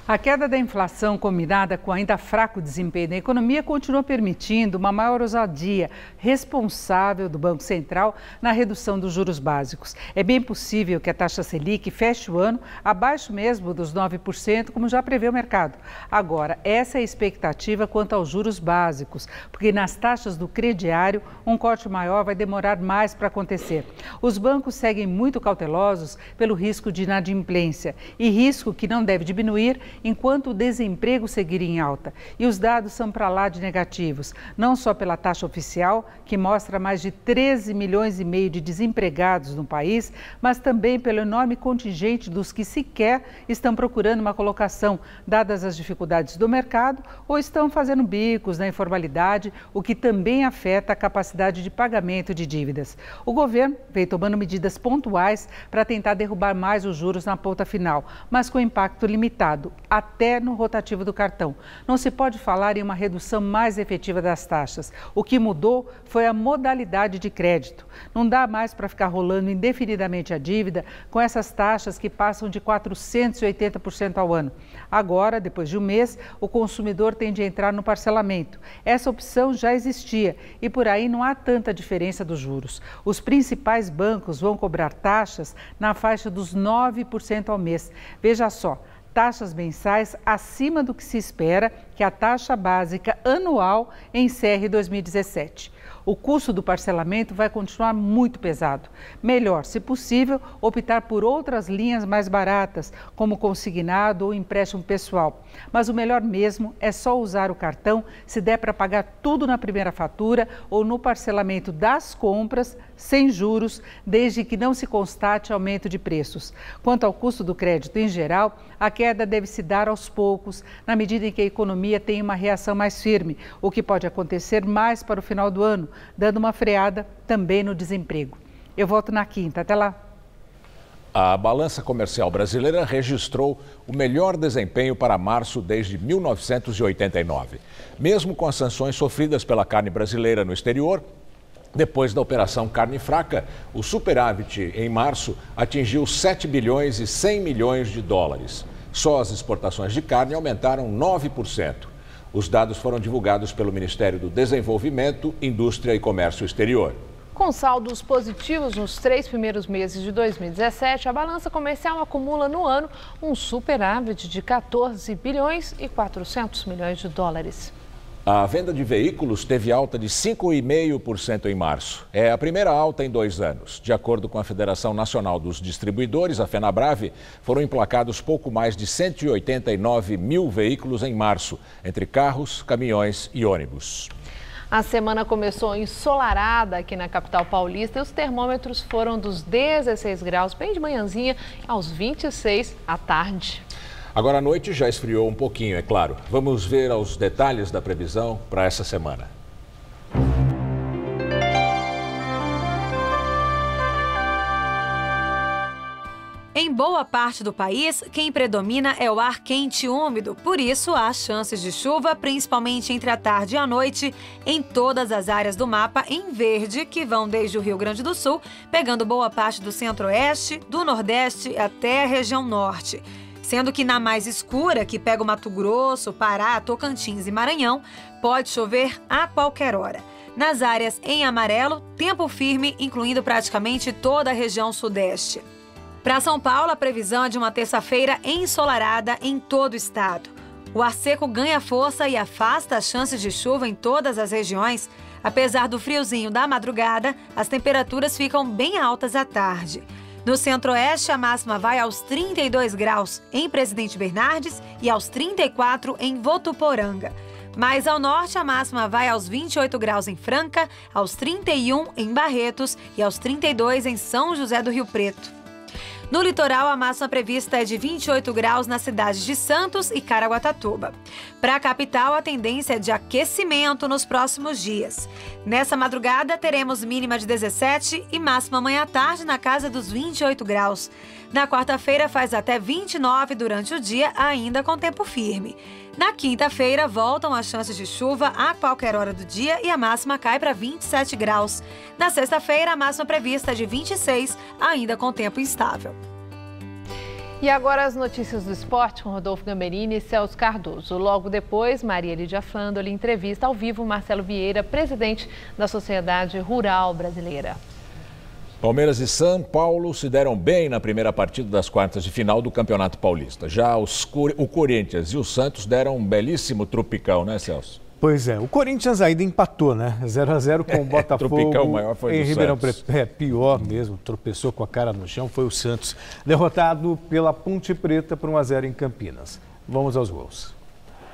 A queda da inflação, combinada com ainda fraco desempenho da economia, continua permitindo uma maior ousadia responsável do Banco Central na redução dos juros básicos. É bem possível que a taxa Selic feche o ano abaixo mesmo dos 9%, como já prevê o mercado. Agora, essa é a expectativa quanto aos juros básicos, porque nas taxas do crediário, um corte maior vai demorar mais para acontecer. Os bancos seguem muito cautelosos pelo risco de inadimplência e risco que não deve diminuir enquanto o desemprego seguir em alta. E os dados são para lá de negativos, não só pela taxa oficial, que mostra mais de 13 milhões e meio de desempregados no país, mas também pelo enorme contingente dos que sequer estão procurando uma colocação, dadas as dificuldades do mercado, ou estão fazendo bicos na informalidade, o que também afeta a capacidade de pagamento de dívidas. O governo vem tomando medidas pontuais para tentar derrubar mais os juros na ponta final, mas com impacto limitado, até no rotativo do cartão. Não se pode falar em uma redução mais efetiva das taxas. O que mudou foi a modalidade de crédito. Não dá mais para ficar rolando indefinidamente a dívida com essas taxas que passam de 480% ao ano. Agora, depois de um mês, o consumidor tem de entrar no parcelamento. Essa opção já existia e por aí não há tanta diferença dos juros. Os principais bancos vão cobrar taxas na faixa dos 9% ao mês. Veja só, taxas mensais acima do que se espera que a taxa básica anual encerre 2017. O custo do parcelamento vai continuar muito pesado. Melhor, se possível, optar por outras linhas mais baratas, como consignado ou empréstimo pessoal. Mas o melhor mesmo é só usar o cartão se der para pagar tudo na primeira fatura ou no parcelamento das compras, sem juros, desde que não se constate aumento de preços. Quanto ao custo do crédito em geral, a queda deve se dar aos poucos, na medida em que a economia tem uma reação mais firme, o que pode acontecer mais para o final do ano, dando uma freada também no desemprego. Eu volto na quinta. Até lá. A balança comercial brasileira registrou o melhor desempenho para março desde 1989. Mesmo com as sanções sofridas pela carne brasileira no exterior, depois da Operação Carne Fraca, o superávit em março atingiu 7 bilhões e 100 milhões de dólares. Só as exportações de carne aumentaram 9%. Os dados foram divulgados pelo Ministério do Desenvolvimento, Indústria e Comércio Exterior. Com saldos positivos nos 3 primeiros meses de 2017, a balança comercial acumula no ano um superávit de 14 bilhões e 400 milhões de dólares. A venda de veículos teve alta de 5,5% em março. É a primeira alta em 2 anos. De acordo com a Federação Nacional dos Distribuidores, a FenaBrave, foram emplacados pouco mais de 189 mil veículos em março, entre carros, caminhões e ônibus. A semana começou ensolarada aqui na capital paulista e os termômetros foram dos 16 graus bem de manhãzinha aos 26 à tarde. Agora à noite já esfriou um pouquinho, é claro. Vamos ver os detalhes da previsão para essa semana. Em boa parte do país, quem predomina é o ar quente e úmido. Por isso, há chances de chuva, principalmente entre a tarde e a noite, em todas as áreas do mapa em verde, que vão desde o Rio Grande do Sul, pegando boa parte do centro-oeste, do nordeste até a região norte. Sendo que na mais escura, que pega o Mato Grosso, Pará, Tocantins e Maranhão, pode chover a qualquer hora. Nas áreas em amarelo, tempo firme, incluindo praticamente toda a região sudeste. Para São Paulo, a previsão é de uma terça-feira ensolarada em todo o estado. O ar seco ganha força e afasta as chances de chuva em todas as regiões. Apesar do friozinho da madrugada, as temperaturas ficam bem altas à tarde. No centro-oeste, a máxima vai aos 32 graus em Presidente Bernardes e aos 34 em Votuporanga. Mais ao norte, a máxima vai aos 28 graus em Franca, aos 31 em Barretos e aos 32 em São José do Rio Preto. No litoral, a máxima prevista é de 28 graus nas cidades de Santos e Caraguatatuba. Para a capital, a tendência é de aquecimento nos próximos dias. Nessa madrugada, teremos mínima de 17 e máxima amanhã à tarde na casa dos 28 graus. Na quarta-feira, faz até 29 durante o dia, ainda com tempo firme. Na quinta-feira, voltam as chances de chuva a qualquer hora do dia e a máxima cai para 27 graus. Na sexta-feira, a máxima prevista é de 26, ainda com tempo instável. E agora as notícias do esporte com Rodolfo Gamberini e Celso Cardoso. Logo depois, Maria Lídia Flandoli entrevista ao vivo Marcelo Vieira, presidente da Sociedade Rural Brasileira. Palmeiras e São Paulo se deram bem na primeira partida das quartas de final do Campeonato Paulista. Já o Corinthians e o Santos deram um belíssimo tropicão, né, Celso? Pois é, o Corinthians ainda empatou, né? 0-0 com o Botafogo. Tropicão maior foi em do Ribeirão Santos. Preto. Pior mesmo, tropeçou com a cara no chão, foi o Santos. Derrotado pela Ponte Preta por 1-0 em Campinas. Vamos aos gols.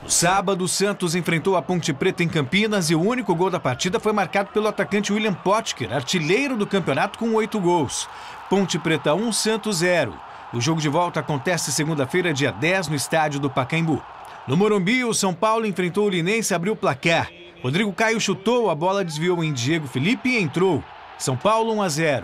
No sábado, o Santos enfrentou a Ponte Preta em Campinas e o único gol da partida foi marcado pelo atacante William Potker, artilheiro do campeonato com 8 gols. Ponte Preta 1, Santos 0. O jogo de volta acontece segunda-feira, dia 10, no estádio do Pacaembu. No Morumbi, o São Paulo enfrentou o Linense e abriu o placar. Rodrigo Caio chutou, a bola desviou em Diego Felipe e entrou. São Paulo 1-0.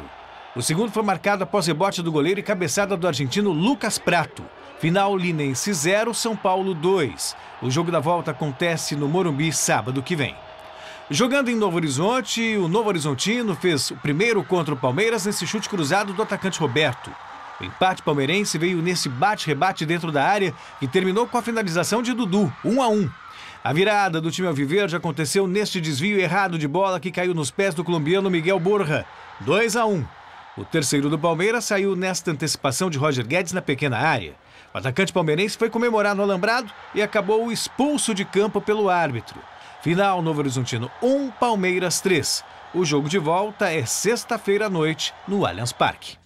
O segundo foi marcado após rebote do goleiro e cabeçada do argentino Lucas Prato. Final Linense 0, São Paulo 2. O jogo da volta acontece no Morumbi sábado que vem. Jogando em Novo Horizonte, o Novo Horizontino fez o primeiro contra o Palmeiras nesse chute cruzado do atacante Roberto. O empate palmeirense veio nesse bate-rebate dentro da área e terminou com a finalização de Dudu, 1-1. A virada do time alviverde aconteceu neste desvio errado de bola que caiu nos pés do colombiano Miguel Borja, 2-1. O terceiro do Palmeiras saiu nesta antecipação de Roger Guedes na pequena área. O atacante palmeirense foi comemorar no alambrado e acabou expulso de campo pelo árbitro. Final Novo Horizontino 1, Palmeiras 3. O jogo de volta é sexta-feira à noite no Allianz Parque.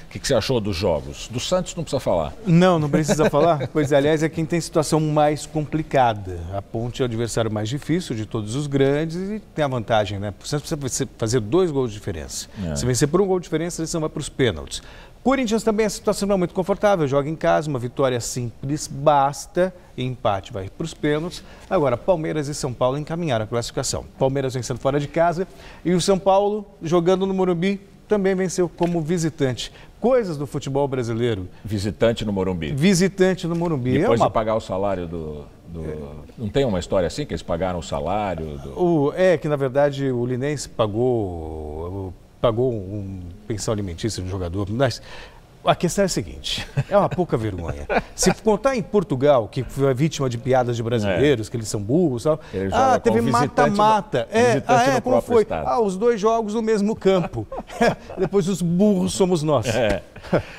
O que você achou dos jogos? Do Santos não precisa falar. Não precisa falar? Pois, aliás, é quem tem situação mais complicada. A Ponte é o adversário mais difícil de todos os grandes e tem a vantagem, né? O Santos precisa fazer 2 gols de diferença. Se vencer por 1 gol de diferença, eles vai para os pênaltis. Corinthians também a situação não é muito confortável, joga em casa, uma vitória simples basta, e empate vai para os pênaltis. Agora, Palmeiras e São Paulo encaminharam a classificação. Palmeiras vencendo fora de casa e o São Paulo, jogando no Morumbi, também venceu como visitante. Coisas do futebol brasileiro. Visitante no Morumbi. Visitante no Morumbi. Depois de pagar o salário do... Não tem uma história assim, que eles pagaram o salário? Que na verdade o Linense pagou pensão alimentícia do jogador, mas a questão é a seguinte, é uma pouca vergonha. Se contar em Portugal, que foi vítima de piadas de brasileiros, que eles são burros, teve mata-mata. Como foi? Estado. Os 2 jogos no mesmo campo. Depois os burros somos nós.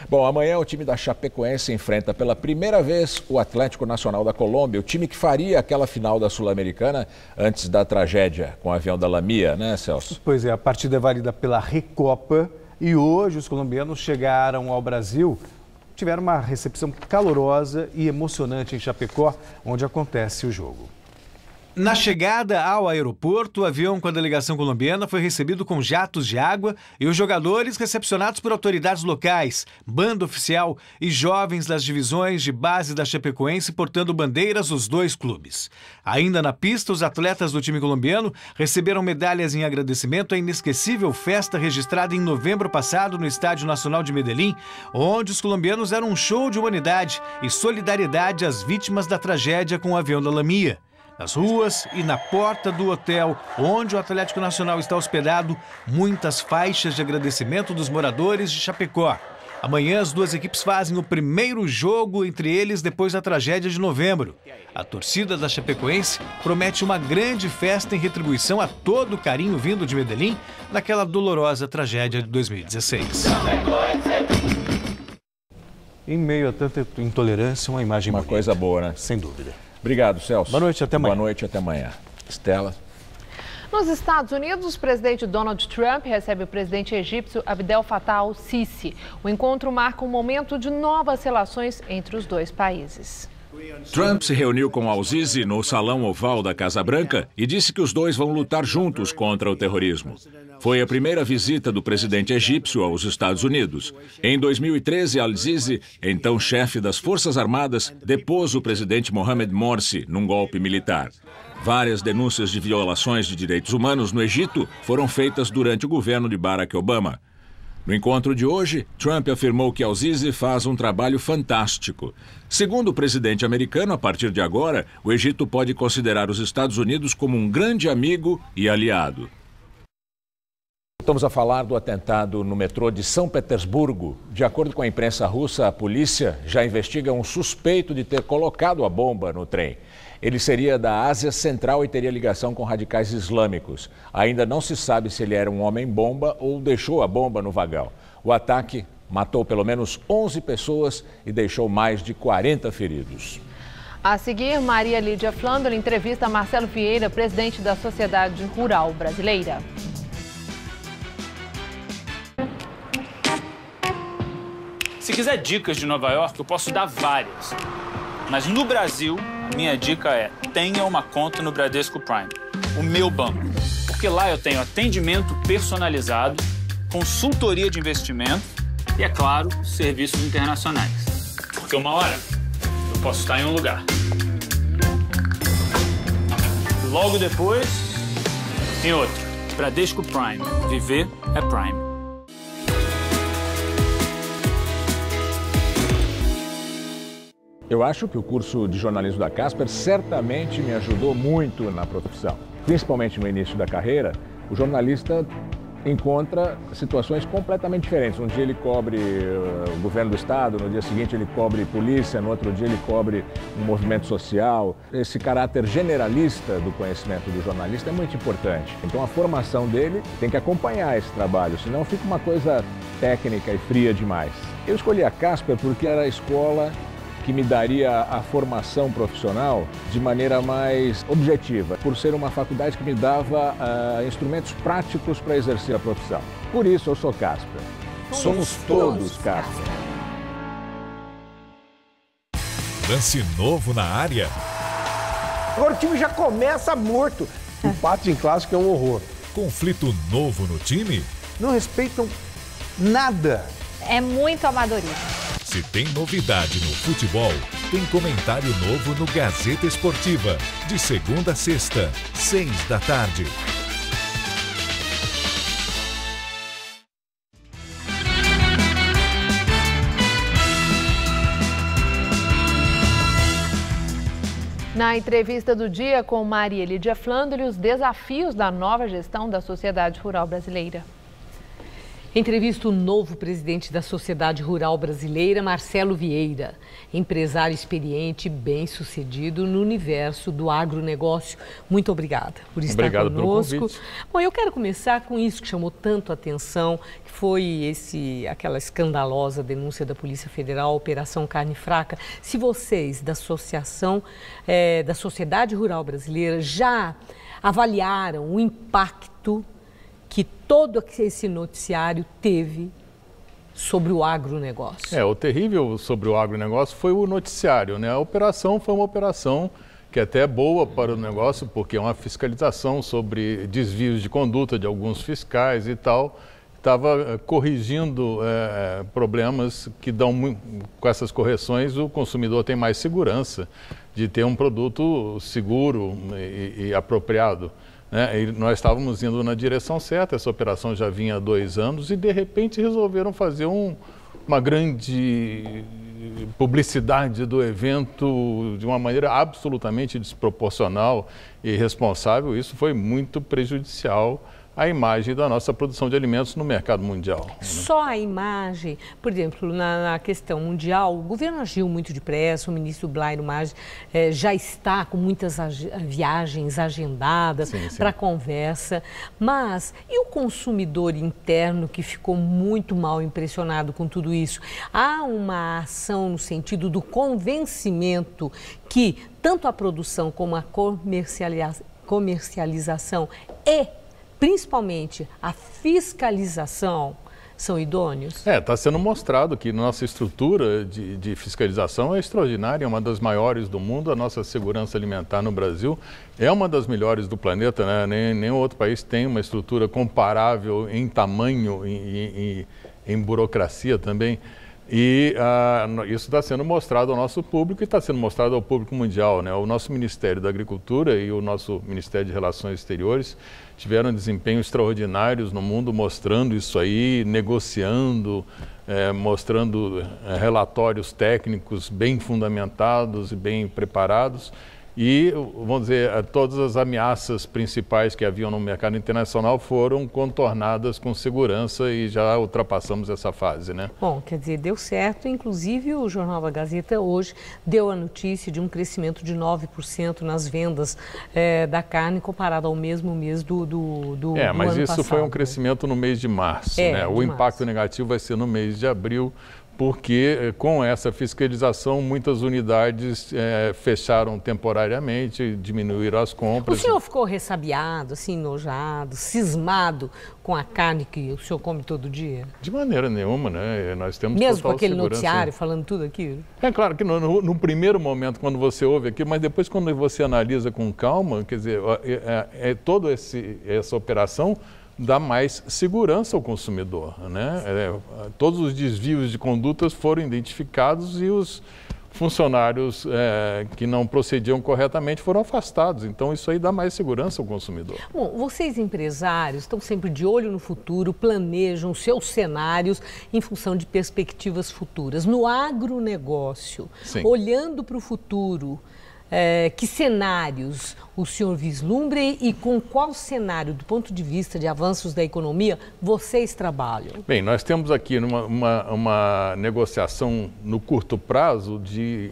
Bom, amanhã o time da Chapecoense enfrenta pela primeira vez o Atlético Nacional da Colômbia, o time que faria aquela final da Sul-Americana antes da tragédia com o avião da Lamia, né, Celso? Pois é, a partida é válida pela Recopa e hoje os colombianos chegaram ao Brasil, tiveram uma recepção calorosa e emocionante em Chapecó, onde acontece o jogo. Na chegada ao aeroporto, o avião com a delegação colombiana foi recebido com jatos de água e os jogadores recepcionados por autoridades locais, banda oficial e jovens das divisões de base da Chapecoense portando bandeiras dos 2 clubes. Ainda na pista, os atletas do time colombiano receberam medalhas em agradecimento à inesquecível festa registrada em novembro passado no Estádio Nacional de Medellín, onde os colombianos deram um show de humanidade e solidariedade às vítimas da tragédia com o avião da Lamia. Nas ruas e na porta do hotel onde o Atlético Nacional está hospedado, muitas faixas de agradecimento dos moradores de Chapecó. Amanhã as 2 equipes fazem o primeiro jogo entre eles depois da tragédia de novembro. A torcida da Chapecoense promete uma grande festa em retribuição a todo o carinho vindo de Medellín naquela dolorosa tragédia de 2016. Em meio a tanta intolerância, uma imagem bonita. Coisa boa, né? Sem dúvida. Obrigado, Celso. Boa noite, até amanhã. Boa noite, até amanhã. Estela. Nos Estados Unidos, o presidente Donald Trump recebe o presidente egípcio Abdel Fattah al-Sisi. O encontro marca um momento de novas relações entre os 2 países. Trump se reuniu com al-Sisi no Salão Oval da Casa Branca e disse que os 2 vão lutar juntos contra o terrorismo. Foi a primeira visita do presidente egípcio aos Estados Unidos. Em 2013, Al-Sisi, então chefe das Forças Armadas, depôs o presidente Mohamed Morsi num golpe militar. Várias denúncias de violações de direitos humanos no Egito foram feitas durante o governo de Barack Obama. No encontro de hoje, Trump afirmou que Al-Sisi faz um trabalho fantástico. Segundo o presidente americano, a partir de agora, o Egito pode considerar os Estados Unidos como um grande amigo e aliado. Voltamos a falar do atentado no metrô de São Petersburgo. De acordo com a imprensa russa, a polícia já investiga um suspeito de ter colocado a bomba no trem. Ele seria da Ásia Central e teria ligação com radicais islâmicos. Ainda não se sabe se ele era um homem-bomba ou deixou a bomba no vagão. O ataque matou pelo menos 11 pessoas e deixou mais de 40 feridos. A seguir, Maria Lídia Flandre entrevista Marcelo Vieira, presidente da Sociedade Rural Brasileira. Se quiser dicas de Nova York, eu posso dar várias. Mas no Brasil, a minha dica é: tenha uma conta no Bradesco Prime, o meu banco. Porque lá eu tenho atendimento personalizado, consultoria de investimento e, é claro, serviços internacionais. Porque uma hora eu posso estar em um lugar. Logo depois, em outro. Bradesco Prime. Viver é Prime. Eu acho que o curso de jornalismo da Casper certamente me ajudou muito na profissão. Principalmente no início da carreira, o jornalista encontra situações completamente diferentes. Um dia ele cobre o governo do estado, no dia seguinte ele cobre polícia, no outro dia ele cobre um movimento social. Esse caráter generalista do conhecimento do jornalista é muito importante. Então a formação dele tem que acompanhar esse trabalho, senão fica uma coisa técnica e fria demais. Eu escolhi a Casper porque era a escola que me daria a formação profissional de maneira mais objetiva, por ser uma faculdade que me dava instrumentos práticos para exercer a profissão. Por isso eu sou Casper. Somos todos Casper. Lance novo na área. Agora o time já começa morto. Empate em clássico é um horror. Conflito novo no time? Não respeitam nada. É muito amadorismo. Se tem novidade no futebol, tem comentário novo no Gazeta Esportiva, de segunda a sexta, 18h. Na entrevista do dia com Maria Lídia Flandre, os desafios da nova gestão da Sociedade Rural Brasileira. Entrevista o novo presidente da Sociedade Rural Brasileira, Marcelo Vieira, empresário experiente e bem-sucedido no universo do agronegócio. Muito obrigada por estar conosco. Bom, eu quero começar com isso que chamou tanto a atenção, que foi aquela escandalosa denúncia da Polícia Federal, Operação Carne Fraca. Se vocês da Associação da Sociedade Rural Brasileira já avaliaram o impacto que todo esse noticiário teve sobre o agronegócio. O terrível sobre o agronegócio foi o noticiário, né? A operação foi uma operação que até é boa para o negócio, porque é uma fiscalização sobre desvios de conduta de alguns fiscais e tal. Estava corrigindo problemas que dão, com essas correções, o consumidor tem mais segurança de ter um produto seguro e apropriado. E nós estávamos indo na direção certa, essa operação já vinha há 2 anos e de repente resolveram fazer uma grande publicidade do evento de uma maneira absolutamente desproporcional e irresponsável. Isso foi muito prejudicial à imagem da nossa produção de alimentos no mercado mundial. Só a imagem, por exemplo, na questão mundial, o governo agiu muito depressa, o ministro Blairo Maggi já está com muitas viagens agendadas para a conversa, mas e o consumidor interno que ficou muito mal impressionado com tudo isso? Há uma ação no sentido do convencimento que tanto a produção como a comercialização e principalmente a fiscalização são idôneos? Está sendo mostrado que nossa estrutura de fiscalização é extraordinária, é uma das maiores do mundo. A nossa segurança alimentar no Brasil é uma das melhores do planeta, né? Nenhum outro país tem uma estrutura comparável em tamanho e em burocracia também. E isso está sendo mostrado ao nosso público e está sendo mostrado ao público mundial, né? O nosso Ministério da Agricultura e o nosso Ministério de Relações Exteriores tiveram desempenhos extraordinários no mundo, mostrando isso aí, negociando, mostrando relatórios técnicos bem fundamentados e bem preparados. E, vamos dizer, todas as ameaças principais que haviam no mercado internacional foram contornadas com segurança e já ultrapassamos essa fase, né? Bom, quer dizer, deu certo. Inclusive, o Jornal da Gazeta hoje deu a notícia de um crescimento de 9% nas vendas da carne comparado ao mesmo mês do mas ano isso passado, foi um crescimento no mês de março, né? O impacto negativo vai ser no mês de abril, porque com essa fiscalização muitas unidades fecharam temporariamente, diminuíram as compras. O senhor ficou ressabiado, assim, enojado, cismado com a carne que o senhor come todo dia? De maneira nenhuma, né? Nós temos mesmo com aquele segurança. Noticiário falando tudo aquilo? É claro que no primeiro momento, quando você ouve aquilo, mas depois quando você analisa com calma, quer dizer, toda essa operação dá mais segurança ao consumidor, né? Todos os desvios de condutas foram identificados e os funcionários que não procediam corretamente foram afastados. Então, isso aí dá mais segurança ao consumidor. Bom, vocês empresários estão sempre de olho no futuro, planejam seus cenários em função de perspectivas futuras. No agronegócio, Sim. olhando para o futuro, que cenários o senhor vislumbra e com qual cenário, do ponto de vista de avanços da economia, vocês trabalham? Bem, nós temos aqui uma negociação no curto prazo de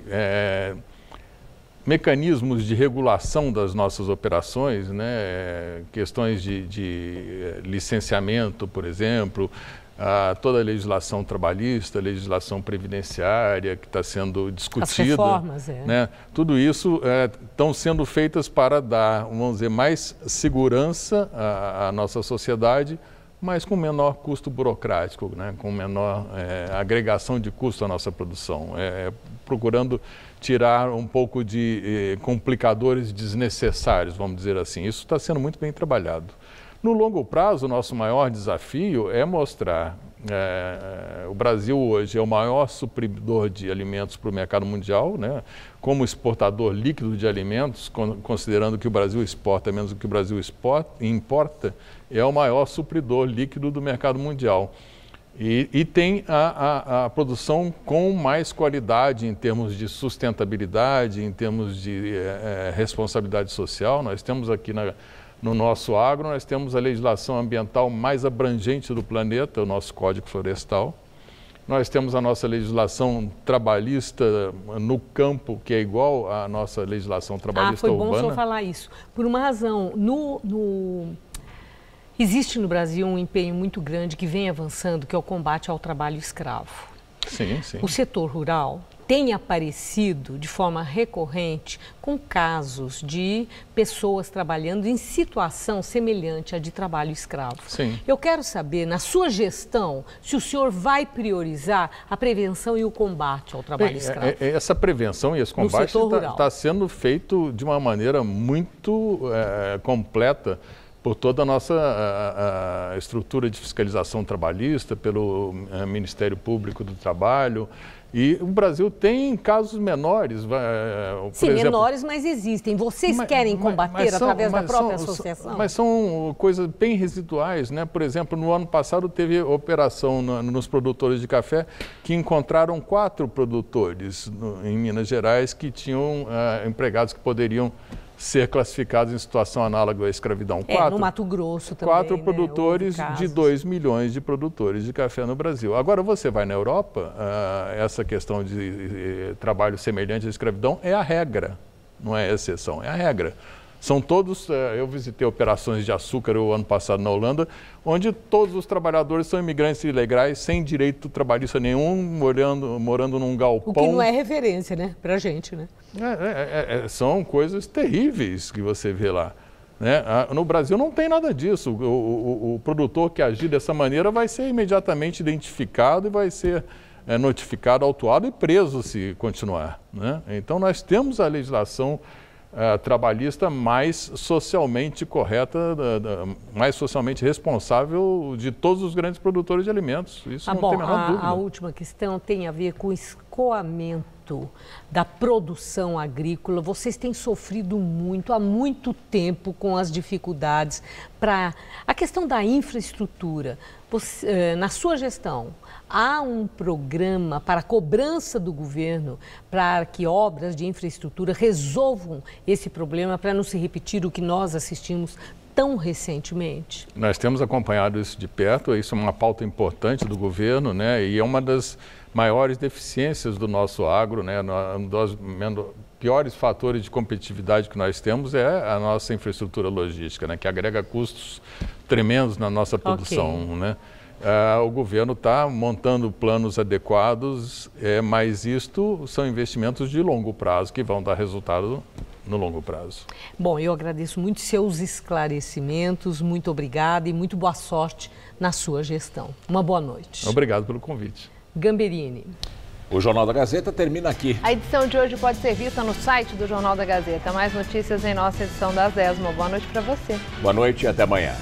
mecanismos de regulação das nossas operações, né? Questões de licenciamento, por exemplo, toda a legislação trabalhista, legislação previdenciária que está sendo discutida. As reformas, né? Tudo isso estão sendo feitas para dar, vamos dizer, mais segurança à nossa sociedade, mas com menor custo burocrático, né? Com menor agregação de custo à nossa produção, procurando tirar um pouco de complicadores desnecessários, vamos dizer assim. Isso está sendo muito bem trabalhado. No longo prazo, o nosso maior desafio é mostrar o Brasil hoje é o maior supridor de alimentos para o mercado mundial, né? Como exportador líquido de alimentos, considerando que o Brasil exporta menos do que o Brasil importa, é o maior supridor líquido do mercado mundial. E tem a produção com mais qualidade em termos de sustentabilidade, em termos de responsabilidade social. Nós temos aqui no nosso agro, nós temos a legislação ambiental mais abrangente do planeta, o nosso Código Florestal. Nós temos a nossa legislação trabalhista no campo, que é igual à nossa legislação trabalhista urbana. Foi bom o senhor falar isso. Por uma razão, existe no Brasil um empenho muito grande que vem avançando, que é o combate ao trabalho escravo. Sim, sim. O setor rural tem aparecido de forma recorrente com casos de pessoas trabalhando em situação semelhante à de trabalho escravo. Sim. Eu quero saber, na sua gestão, se o senhor vai priorizar a prevenção e o combate ao trabalho escravo. Essa prevenção e esse combate está sendo feito de uma maneira muito completa por toda a nossa estrutura de fiscalização trabalhista, pelo Ministério Público do Trabalho. E o Brasil tem casos menores. Sim, exemplo, menores, mas existem. Vocês querem combater através da própria associação? Mas são coisas bem residuais, né? Por exemplo, no ano passado teve operação nos produtores de café que encontraram 4 produtores em Minas Gerais que tinham empregados que poderiam ser classificados em situação análoga à escravidão. No Mato Grosso também. 4 produtores de 2 milhões de produtores de café no Brasil. Agora, você vai na Europa, essa questão de trabalho semelhante à escravidão é a regra, não é a exceção, é a regra. São todos, eu visitei operações de açúcar o ano passado na Holanda, onde todos os trabalhadores são imigrantes ilegais, sem direito trabalhista nenhum, morando num galpão. O que não é referência, né, pra gente, né? São coisas terríveis que você vê lá. Né? No Brasil não tem nada disso. O produtor que agir dessa maneira vai ser imediatamente identificado e vai ser notificado, autuado e preso se continuar. Né? Então nós temos a legislação trabalhista mais socialmente correta, mais socialmente responsável de todos os grandes produtores de alimentos. Isso não tem a menor dúvida. A última questão tem a ver com o escoamento da produção agrícola. Vocês têm sofrido muito, há muito tempo, com as dificuldades para a questão da infraestrutura. Na sua gestão, há um programa para a cobrança do governo para que obras de infraestrutura resolvam esse problema para não se repetir o que nós assistimos tão recentemente? Nós temos acompanhado isso de perto, isso é uma pauta importante do governo, né? E é uma das maiores deficiências do nosso agro, né? Um dos piores fatores de competitividade que nós temos é a nossa infraestrutura logística, né? Que agrega custos tremendos na nossa produção, né? O governo está montando planos adequados, mas isto são investimentos de longo prazo que vão dar resultado no longo prazo. Bom, eu agradeço muito seus esclarecimentos, muito obrigada e muito boa sorte na sua gestão. Uma boa noite. Obrigado pelo convite. Gamberini. O Jornal da Gazeta termina aqui. A edição de hoje pode ser vista no site do Jornal da Gazeta. Mais notícias em nossa edição das 10. Uma boa noite para você. Boa noite e até amanhã.